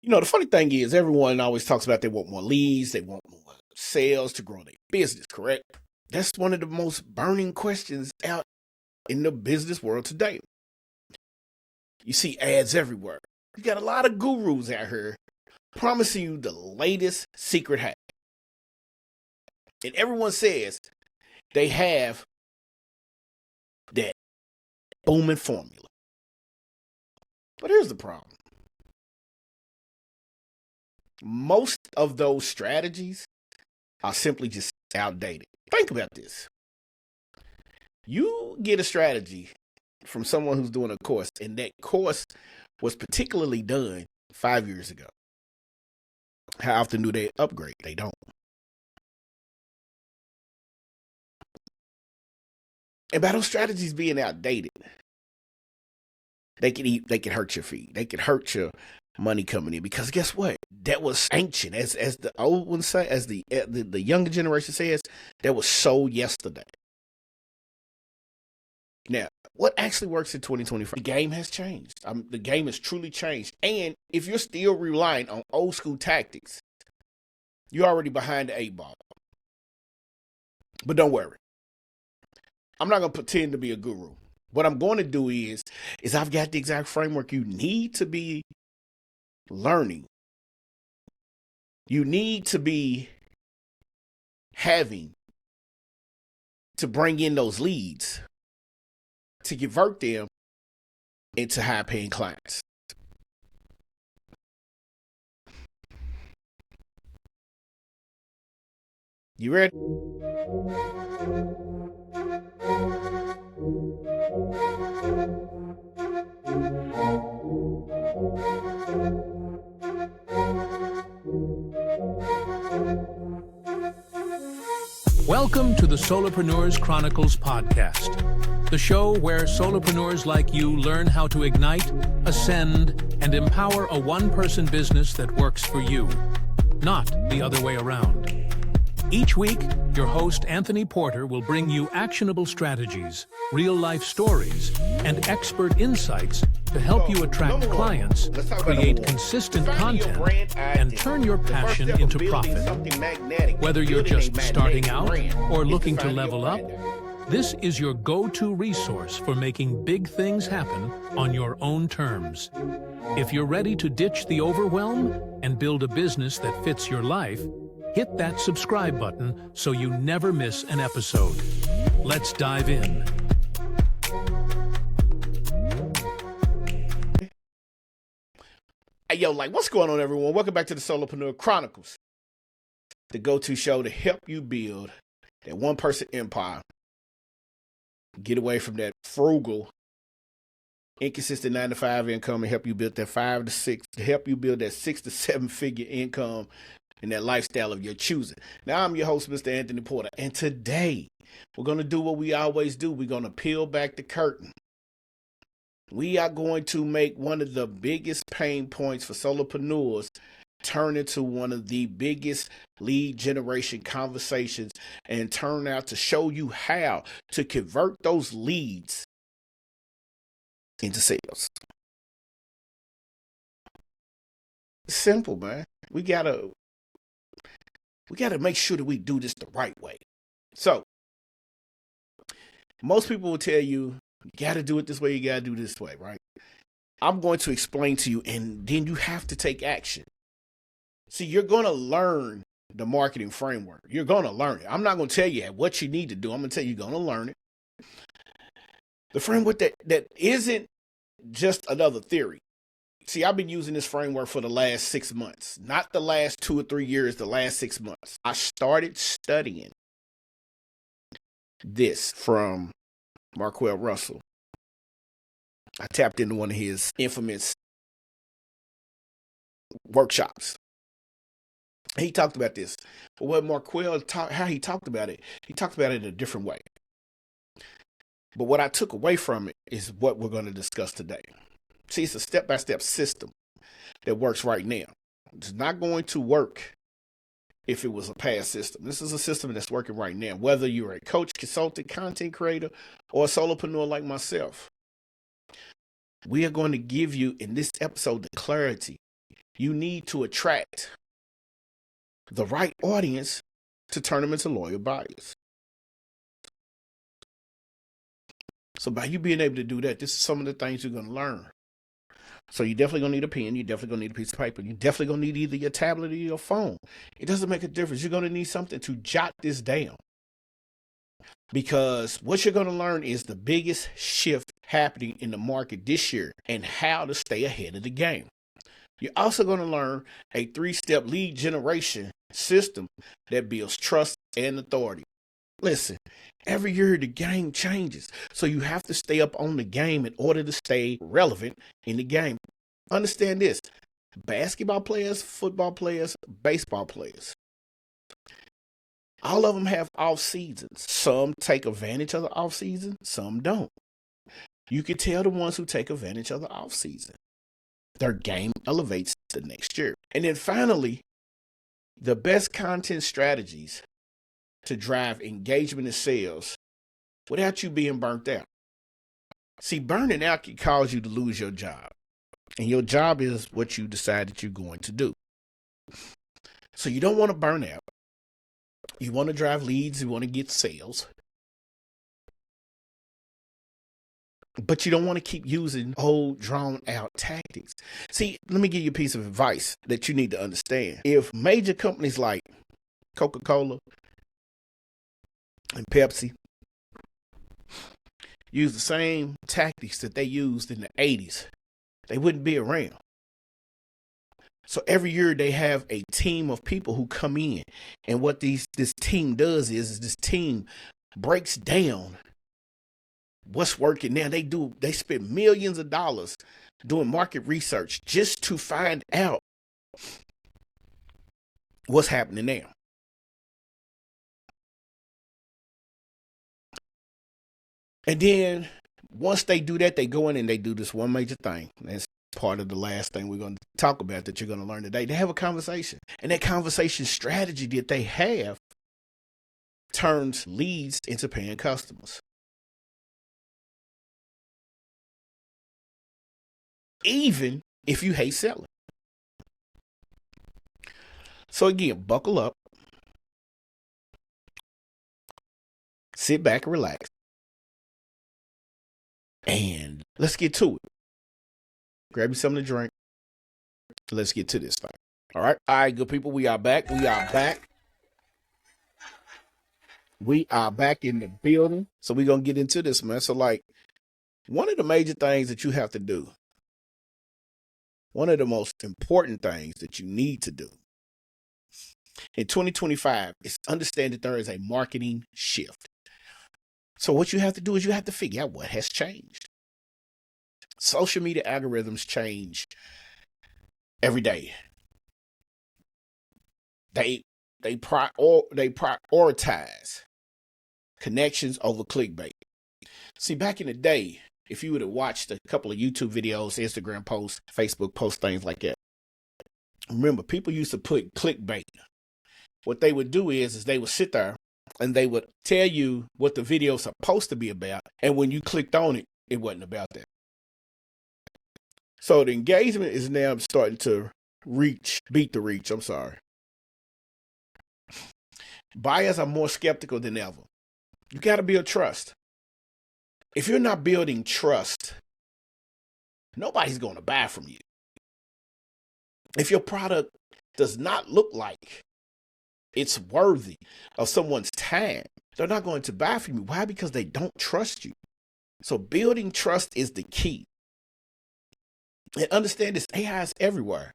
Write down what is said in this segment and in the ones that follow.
The funny thing is everyone always talks about they want more leads, they want more sales to grow their business, correct? That's one of the most burning questions out in the business world today. You see ads everywhere. You got a lot of gurus out here promising you the latest secret hack. And everyone says they have that booming formula. But here's the problem. Most of those strategies are simply just outdated. Think about this. You get a strategy from someone who's doing a course, and that course was particularly done 5 years ago. How often do they upgrade? They don't. And by those strategies being outdated, they can hurt your fee. They can hurt your money coming in, because guess what? That was ancient, as the old ones say, as the younger generation says, that was sold yesterday. Now, what actually works in 2025? The game has changed. The game has truly changed. And if you're still relying on old school tactics, you're already behind the 8 ball. But don't worry. I'm not going to pretend to be a guru. What I'm going to do is I've got the exact framework you need to be learning. You need to be having to bring in those leads to convert them into high-paying clients. You ready? Welcome to the Solopreneur Chronicles Podcast, the show where solopreneurs like you learn how to ignite, ascend, and empower a one-person business that works for you, not the other way around. Each week, your host Anthony Porter will bring you actionable strategies, real-life stories, and expert insights to help you attract clients, create consistent content, and turn your passion into profit. Whether you're just starting out or looking to level up, this is your go-to resource for making big things happen on your own terms. If you're ready to ditch the overwhelm and build a business that fits your life, hit that subscribe button so you never miss an episode. Let's dive in. Hey, yo, what's going on, everyone? Welcome back to the Solopreneur Chronicles, the go-to show to help you build that one-person empire. Get away from that frugal, inconsistent 9-to-5 income and help you build that 5 to 6, to help you build that 6 to 7 figure income and that lifestyle of your choosing. Now, I'm your host, Mr. Anthony Porter, and today we're going to do what we always do. We're going to peel back the curtain. We are going to make one of the biggest pain points for solopreneurs turn into one of the biggest lead generation conversations and turn out to show you how to convert those leads into sales. Simple, man. We gotta make sure that we do this the right way. So, most people will tell you, you got to do it this way, you got to do it this way, right? I'm going to explain to you, and then you have to take action. See, you're going to learn the marketing framework. You're going to learn it. I'm not going to tell you what you need to do. I'm going to tell you you're going to learn it. The framework that isn't just another theory. See, I've been using this framework for the last 6 months, not the last 2 or 3 years, the last 6 months. I started studying this from Marquell Russell. I tapped into one of his infamous workshops. He talked about this. But what Marquell how he talked about it in a different way. But what I took away from it is what we're going to discuss today. See, it's a step-by-step system that works right now. It's not going to work if it was a past system. This is a system that's working right now, whether you're a coach, consultant, content creator, or a solopreneur like myself. We are going to give you in this episode the clarity you need to attract the right audience to turn them into loyal buyers. So by you being able to do that, this is some of the things you're going to learn. So you're definitely going to need a pen. You're definitely going to need a piece of paper. You're definitely going to need either your tablet or your phone. It doesn't make a difference. You're going to need something to jot this down. Because what you're going to learn is the biggest shift happening in the market this year and how to stay ahead of the game. You're also going to learn a 3-step lead generation system that builds trust and authority. Listen, every year the game changes, so you have to stay up on the game in order to stay relevant in the game. Understand this: basketball players, football players, baseball players, all of them have off seasons. Some take advantage of the off season, some don't. You can tell the ones who take advantage of the off season. Their game elevates the next year. And then finally, the best content strategies to drive engagement and sales without you being burnt out. See, burning out can cause you to lose your job. And your job is what you decide that you're going to do. So you don't want to burn out. You want to drive leads. You want to get sales. But you don't want to keep using old, drawn-out tactics. See, let me give you a piece of advice that you need to understand. If major companies like Coca-Cola and Pepsi use the same tactics that they used in the 80s, they wouldn't be around. So every year they have a team of people who come in. And what this team does is this team breaks down what's working now. They spend millions of dollars doing market research just to find out what's happening now. And then once they do that, they go in and they do this one major thing. That's part of the last thing we're going to talk about that you're going to learn today. They have a conversation. And that conversation strategy that they have turns leads into paying customers. Even if you hate selling. So again, buckle up. Sit back and relax. And let's get to it. Grab you something to drink. Let's get to this thing. All right. All right, good people. We are back. We are back in the building. So we're going to get into this, man. So one of the major things that you have to do, one of the most important things that you need to do in 2025 is understand that there is a marketing shift. So what you have to do is you have to figure out what has changed. Social media algorithms change every day. They prioritize connections over clickbait. See, back in the day, if you would have watched a couple of YouTube videos, Instagram posts, Facebook posts, things like that, remember, people used to put clickbait. What they would do is they would sit there and they would tell you what the video is supposed to be about. And when you clicked on it, it wasn't about that. So the engagement is now starting to beat the reach. Buyers are more skeptical than ever. You got to build trust. If you're not building trust, nobody's going to buy from you. If your product does not look like it's worthy of someone's time, they're not going to buy from you. Why? Because they don't trust you. So building trust is the key. And understand this, AI is everywhere.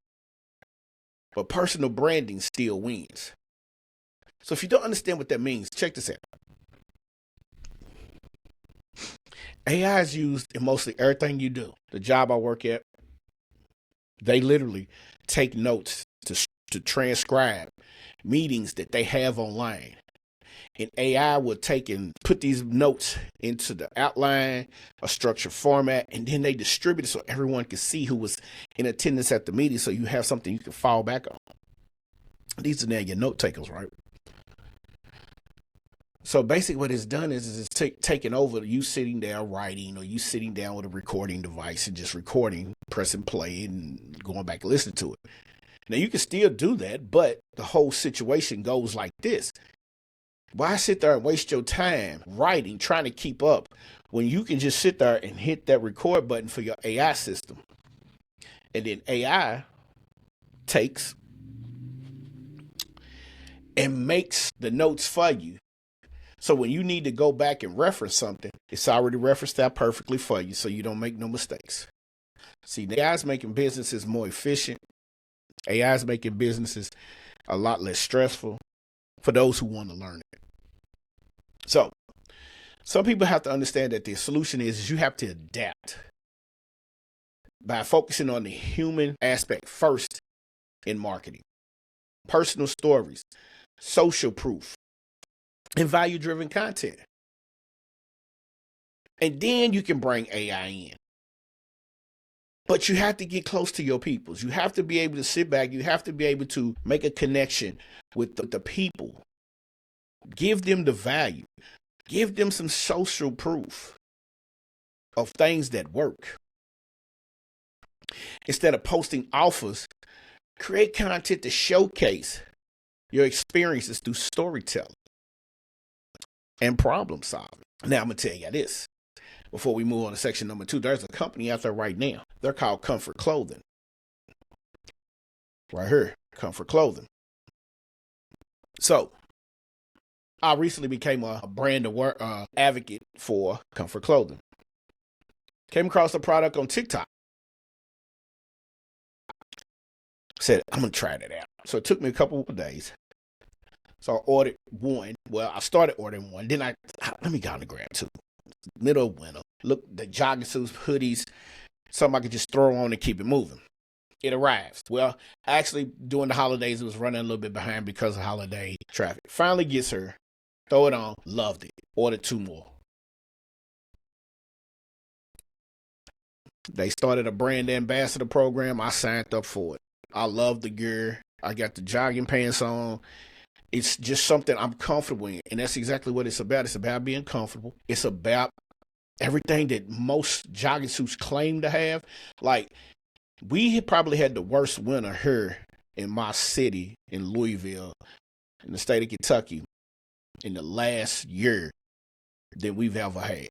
But personal branding still wins. So if you don't understand what that means, check this out. AI is used in mostly everything you do. The job I work at, they literally take notes to transcribe meetings that they have online. And AI will take and put these notes into the outline, a structured format, and then they distribute it so everyone can see who was in attendance at the meeting, so you have something you can fall back on. These are now your note takers, right? So basically what it's done is it's taking over you sitting down writing, or you sitting down with a recording device and just recording, pressing play and going back and listening to it. Now, you can still do that, but the whole situation goes like this. Why sit there and waste your time writing, trying to keep up, when you can just sit there and hit that record button for your AI system? And then AI takes and makes the notes for you. So when you need to go back and reference something, it's already referenced out perfectly for you, so you don't make no mistakes. See, the AI is making businesses more efficient. AI is making businesses a lot less stressful for those who want to learn it. So some people have to understand that the solution is you have to adapt by focusing on the human aspect first in marketing. Personal stories, social proof, and value-driven content. And then you can bring AI in. But you have to get close to your peoples. You have to be able to sit back. You have to be able to make a connection with the people. Give them the value. Give them some social proof of things that work. Instead of posting offers, create content to showcase your experiences through storytelling and problem solving. Now, I'm going to tell you this. Before we move on to section number 2, there's a company out there right now. They're called Comfort Clothing. Right here, Comfort Clothing. So, I recently became a brand advocate for Comfort Clothing. Came across the product on TikTok. Said, I'm going to try that out. So it took me a couple of days. So I ordered one. Well, I started ordering one. Then let me go on and grab two. Middle of winter. Look, the jogging suits, hoodies, something I could just throw on and keep it moving. It arrives. Well, actually, during the holidays, it was running a little bit behind because of holiday traffic. Finally gets her. Throw it on. Loved it. Ordered 2 more. They started a brand ambassador program. I signed up for it. I love the gear. I got the jogging pants on. It's just something I'm comfortable in. And that's exactly what it's about. It's about being comfortable. It's about everything that most jogging suits claim to have. Like, we probably had the worst winter here in my city, in Louisville, in the state of Kentucky, in the last year that we've ever had.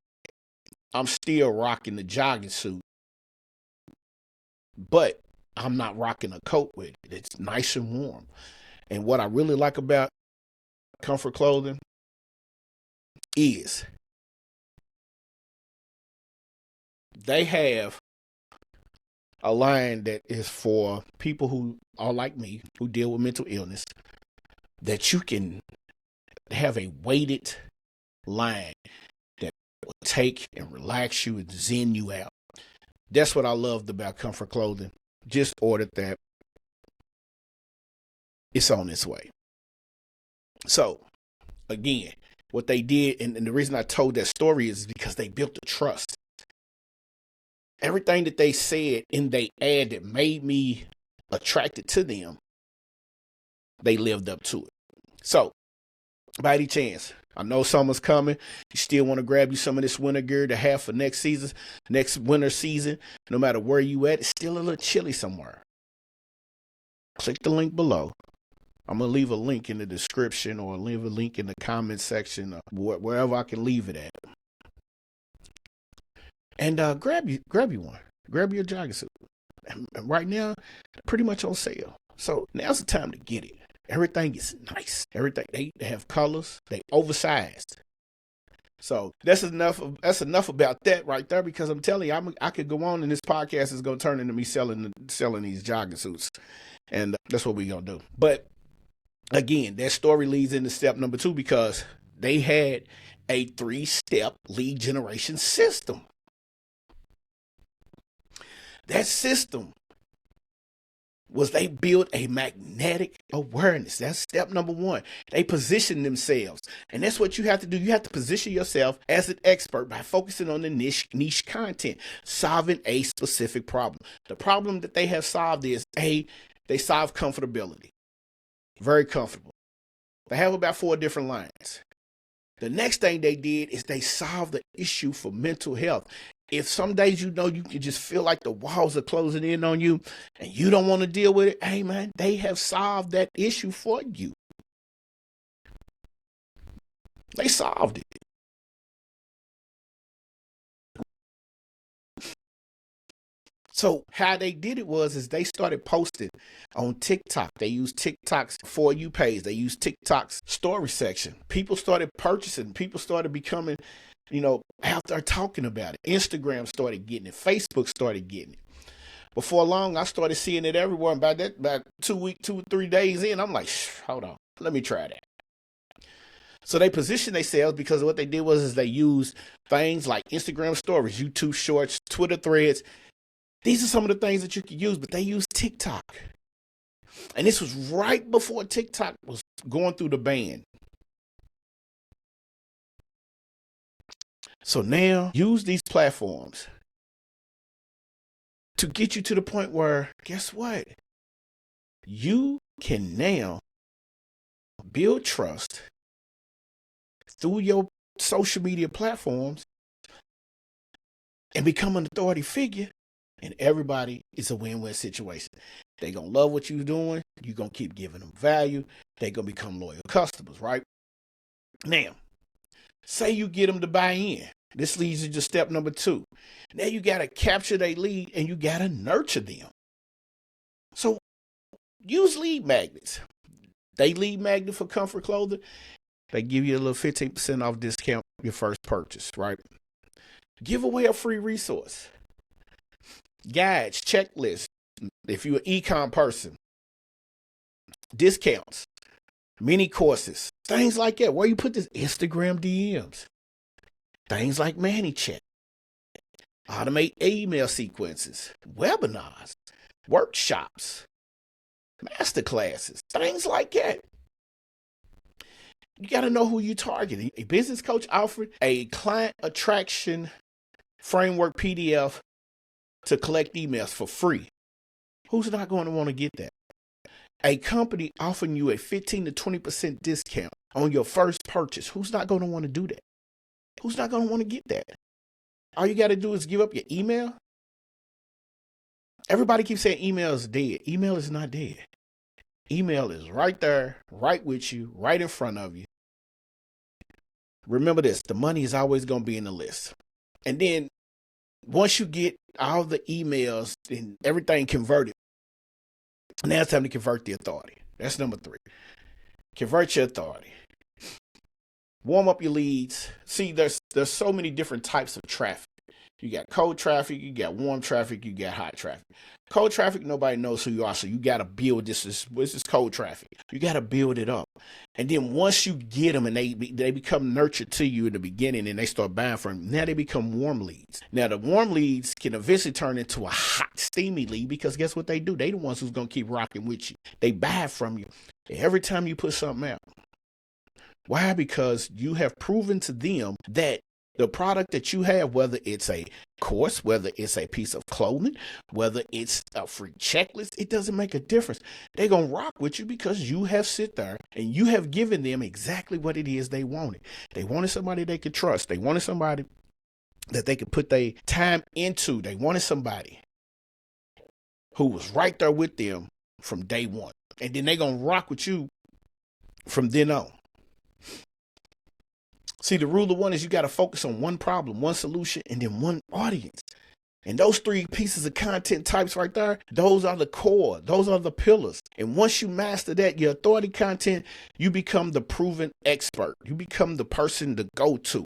I'm still rocking the jogging suit, but I'm not rocking a coat with it. It's nice and warm. And what I really like about Comfort Clothing is they have a line that is for people who are like me, who deal with mental illness, that you can have a weighted line that will take and relax you and zen you out. That's what I loved about Comfort Clothing. Just ordered that. It's on its way. So, again, what they did, and the reason I told that story is because they built the trust. Everything that they said in their ad that made me attracted to them, they lived up to it. So, by any chance, I know summer's coming. You still want to grab you some of this winter gear to have for next winter season. No matter where you at, it's still a little chilly somewhere. Click the link below. I'm going to leave a link in the description or leave a link in the comment section, wherever I can leave it at. And grab you one. Grab your jogging suit. And right now, pretty much on sale. So now's the time to get it. Everything is nice. Everything, they have colors. They oversized. So that's enough about that right there, because I'm telling you, I could go on, and this podcast is going to turn into me selling these jogging suits. And that's what we're going to do. But again, that story leads into step number 2, because they had a 3-step lead generation system. That system was they built a magnetic awareness. That's step number 1. They position themselves. And that's what you have to do. You have to position yourself as an expert by focusing on the niche content, solving a specific problem. The problem that they have solved is they solve comfortability. Very comfortable. They have about 4 different lines. The next thing they did is they solved the issue for mental health. If some days you can just feel like the walls are closing in on you and you don't want to deal with it, hey man, they have solved that issue for you. They solved it. So how they did it is they started posting on TikTok. They used TikTok's For You page. They used TikTok's story section. People started purchasing. People started becoming, out there talking about it. Instagram started getting it. Facebook started getting it. Before long, I started seeing it everywhere. And about 2 or 3 days in, I'm like, hold on, let me try that. So they positioned themselves because what they did was they used things like Instagram stories, YouTube shorts, Twitter threads. These are some of the things that you could use, but they used TikTok. And this was right before TikTok was going through the ban. So now use these platforms to get you to the point where, guess what? You can now build trust through your social media platforms and become an authority figure. And everybody is a win-win situation. They're going to love what you're doing. You're going to keep giving them value. They're going to become loyal customers, right? Now, say you get them to buy in. This leads you to step number 2. Now you got to capture their lead and you got to nurture them. So use lead magnets. They lead magnet for Comfort Clothing. They give you a little 15% off discount your first purchase, right? Give away a free resource. Guides, checklists, if you're an e-com person, discounts, mini courses, things like that. Where you put this Instagram DMs, things like ManyChat, automate email sequences, webinars, workshops, masterclasses, things like that. You got to know who you're targeting. A business coach offered a client attraction framework PDF to collect emails for free. Who's not going to want to get that? A company offering you a 15 to 20% discount on your first purchase. Who's not going to want to do that? Who's not going to want to get that? All you got to do is give up your email. Everybody keeps saying email is dead. Email is not dead. Email is right there, right with you, right in front of you. Remember this, the money is always going to be in the list. And then once you get all the emails and everything converted, now it's time to convert the authority. That's number 3. Convert your authority. Warm up your leads. See, there's so many different types of traffic. You got cold traffic, you got warm traffic, you got hot traffic. Cold traffic, nobody knows who you are, so you got to build this is cold traffic. You got to build it up. And then once you get them and they become nurtured to you in the beginning and they start buying from you, now they become warm leads. Now the warm leads can eventually turn into a hot, steamy lead because guess what they do? They the ones who's going to keep rocking with you. They buy from you every time you put something out. Why? Because you have proven to them that the product that you have, whether it's a course, whether it's a piece of clothing, whether it's a free checklist, it doesn't make a difference. They're going to rock with you because you have sit there and you have given them exactly what it is they wanted. They wanted somebody they could trust. They wanted somebody that they could put their time into. They wanted somebody who was right there with them from day one. And then they're going to rock with you from then on. See, the rule of one is you got to focus on one problem, one solution, and then one audience. And those 3 pieces of content types right there, those are the core. Those are the pillars. And once you master that, your authority content, you become the proven expert. You become the person to go to.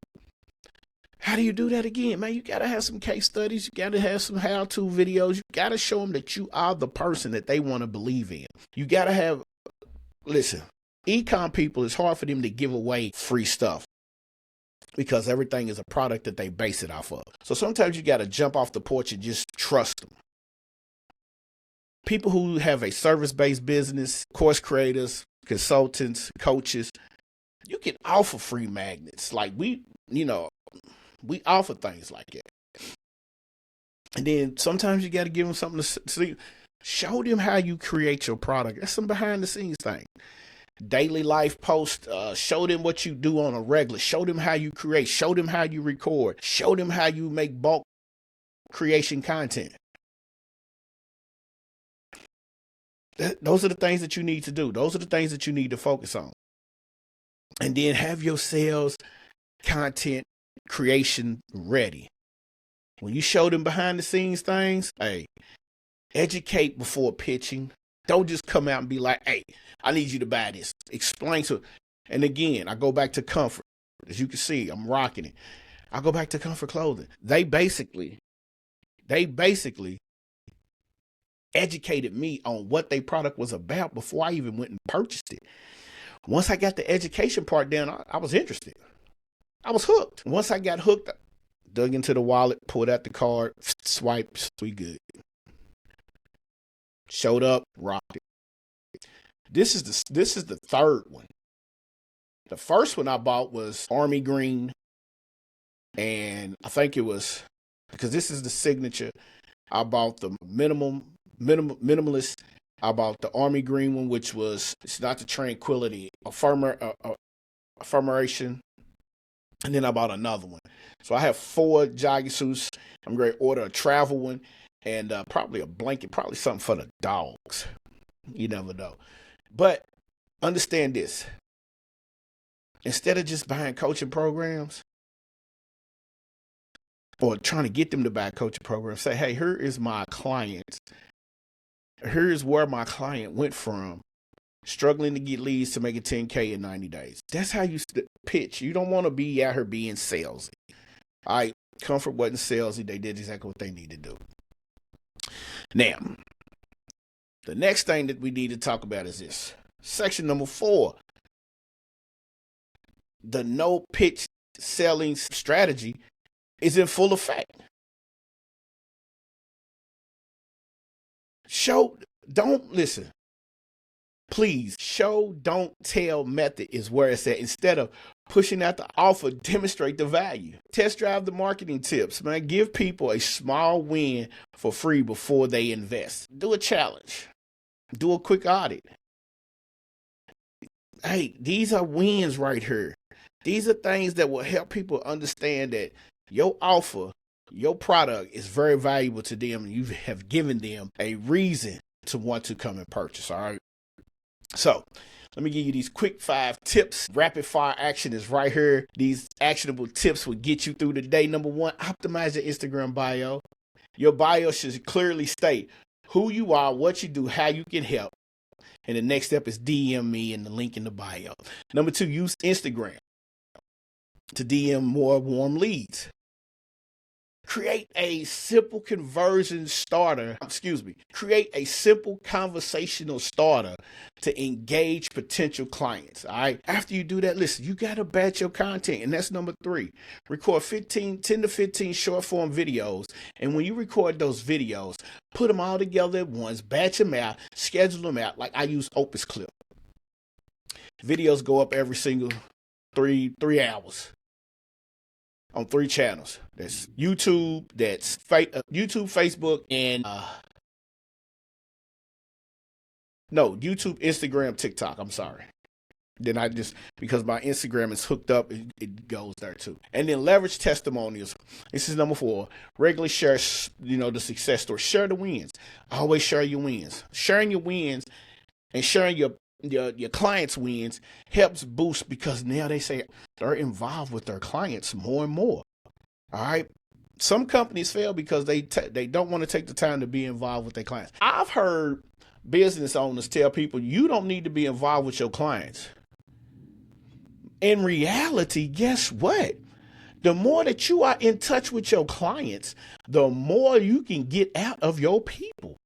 How do you do that again, man? You got to have some case studies. You got to have some how-to videos. You got to show them that you are the person that they want to believe in. You got to have, listen, e-com people, it's hard for them to give away free stuff, because everything is a product that they base it off of. So sometimes you got to jump off the porch and just trust them. People who have a service-based business, course creators, consultants, coaches, you can offer free magnets. Like we offer things like that. And then sometimes you got to give them something to see. Show them how you create your product. That's some behind the scenes thing. Daily life post, show them what you do on a regular, show them how you create, show them how you record, show them how you make bulk creation content. Those are the things that you need to do. Those are the things that you need to focus on. And then have your sales content creation ready. When you show them behind the scenes things, hey, educate before pitching. Don't just come out and be like, hey, I need you to buy this. Explain to. And again, I go back to comfort. As you can see, I'm rocking it. I go back to Comfort Clothing. They basically educated me on what their product was about before I even went and purchased it. Once I got the education part down, I was interested. I was hooked. Once I got hooked, I dug into the wallet, pulled out the card, swiped, we good. Showed up, rocked it. This is the third one. The first one I bought was Army Green, and I think it was because this is the signature. I bought the minimalist. I bought the Army Green one, which was, it's not the Tranquility, affirmation. And then I bought another one. So I have 4 jogging suits. I'm going to order a travel one and probably a blanket, probably something for the dogs. You never know. But understand this. Instead of just buying coaching programs or trying to get them to buy coaching programs, say, hey, here is my client. Here's where my client went from struggling to get leads to making 10K in 90 days. That's how you pitch. You don't want to be out here being salesy. All right, Comfort wasn't salesy. They did exactly what they needed to do. Now, the next thing that we need to talk about is this. Section number 4. The no pitch selling strategy is in full effect. Please, show, don't tell method is where it's at. Instead of pushing out the offer, demonstrate the value. Test drive the marketing tips, man. Give people a small win for free before they invest. Do a challenge. Do a quick audit. Hey, these are wins right here. These are things that will help people understand that your offer, your product is very valuable to them, and you have given them a reason to want to come and purchase. All right. So let me give you these quick 5 tips. Rapid fire action is right here. These actionable tips will get you through the day. Number 1, optimize your Instagram bio. Your bio should clearly state who you are, what you do, how you can help. And the next step is DM me and the link in the bio. Number 2, use Instagram to DM more warm leads. Create a simple conversion starter. Create a simple conversational starter to engage potential clients. All right. After you do that, listen, you got to batch your content. And that's number 3. Record 10 to 15 short form videos. And when you record those videos, put them all together at once, batch them out, schedule them out. Like I use Opus Clip. Videos go up every single 3 hours. On 3 channels. That's YouTube, that's YouTube, Facebook, and YouTube, Instagram, TikTok. I'm sorry. Then because my Instagram is hooked up, it goes there too. And then leverage testimonials. This is number 4. Regularly share, the success story. Share the wins. Always share your wins. Sharing your wins and sharing your clients' wins helps boost, because now they say they're involved with their clients more and more. All right. Some companies fail because they don't want to take the time to be involved with their clients. I've heard business owners tell people you don't need to be involved with your clients. In reality, guess what? The more that you are in touch with your clients, the more you can get out of your people.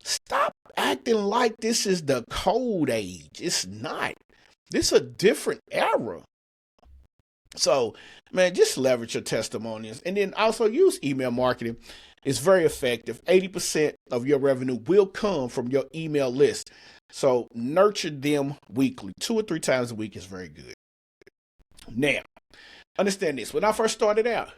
Stop acting like this is the cold age. It's not. This is a different era. So, man, just leverage your testimonials. And then also use email marketing. It's very effective. 80% of your revenue will come from your email list. So nurture them weekly. 2 or 3 times a week is very good. Now, understand this. When I first started out,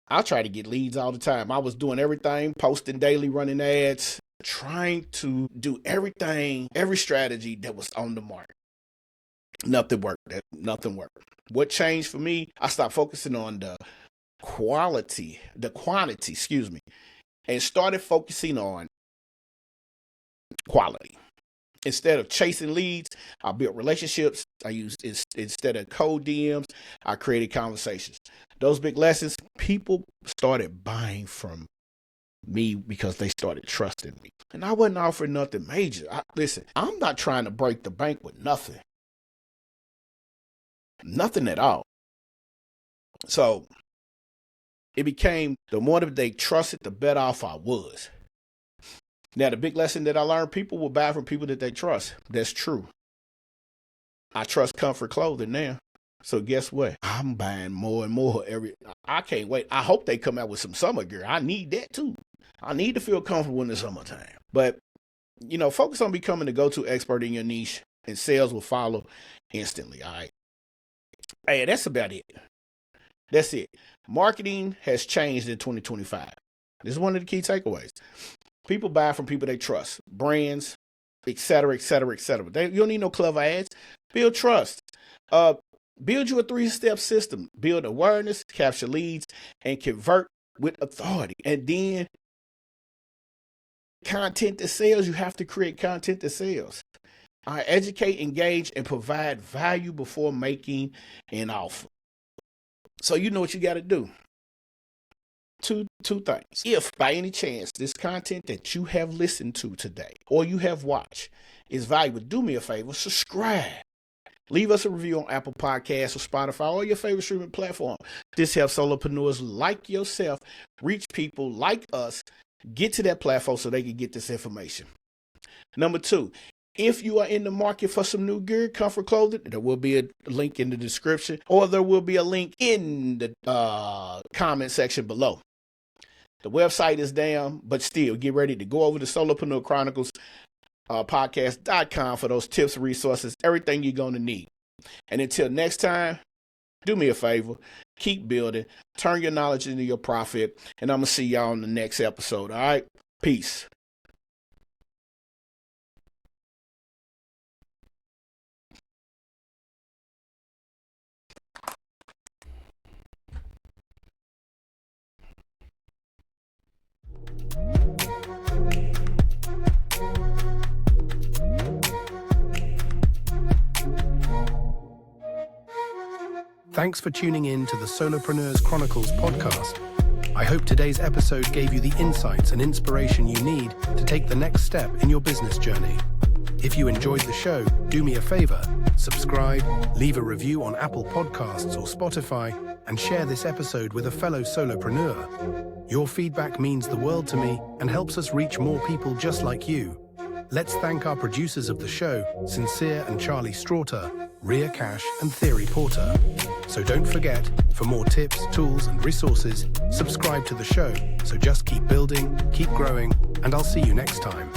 I try to get leads all the time. I was doing everything, posting daily, running ads, trying to do everything, every strategy that was on the market. Nothing worked. What changed for me? I stopped focusing on the quantity, and started focusing on quality. Instead of chasing leads, I built relationships. Instead of cold DMs, I created conversations. Those big lessons, people started buying from me because they started trusting me. And I wasn't offering nothing major. Listen, I'm not trying to break the bank with nothing. Nothing at all. So it became, the more that they trusted, the better off I was. Now, the big lesson that I learned, people will buy from people that they trust. That's true. I trust Comfort Clothing now. So guess what? I'm buying more and more I can't wait. I hope they come out with some summer gear. I need that too. I need to feel comfortable in the summertime. But, focus on becoming the go-to expert in your niche, and sales will follow instantly. All right. Hey, that's about it. That's it. Marketing has changed in 2025. This is one of the key takeaways. People buy from people they trust, brands, et cetera, et cetera, et cetera. You don't need no clever ads. Build trust. Build you a 3-step system. Build awareness, capture leads, and convert with authority. And then content that sells. You have to create content that sells. Educate, engage, and provide value before making an offer. So you know what you got to do. Two things. If by any chance this content that you have listened to today or you have watched is valuable, do me a favor, subscribe. Leave us a review on Apple Podcasts or Spotify or your favorite streaming platform. This helps solopreneurs like yourself reach people like us, get to that platform so they can get this information. Number 2, if you are in the market for some new gear, Comfort Clothing, there will be a link in the description, or there will be a link in the comment section below. The website is down, but still, get ready to go over to Solopreneur Chronicles podcast.com for those tips, resources, everything you're going to need. And until next time, do me a favor, keep building, turn your knowledge into your profit, and I'm going to see y'all in the next episode. All right? Peace. Thanks for tuning in to the Solopreneur Chronicles podcast. I hope today's episode gave you the insights and inspiration you need to take the next step in your business journey. If you enjoyed the show, do me a favor, subscribe, leave a review on Apple Podcasts or Spotify, and share this episode with a fellow solopreneur. Your feedback means the world to me and helps us reach more people just like you. Let's thank our producers of the show, Sincere and Charlie Straughter, Rhea Cash and Theory Porter. So don't forget, for more tips, tools and resources, subscribe to the show. So just keep building, keep growing, and I'll see you next time.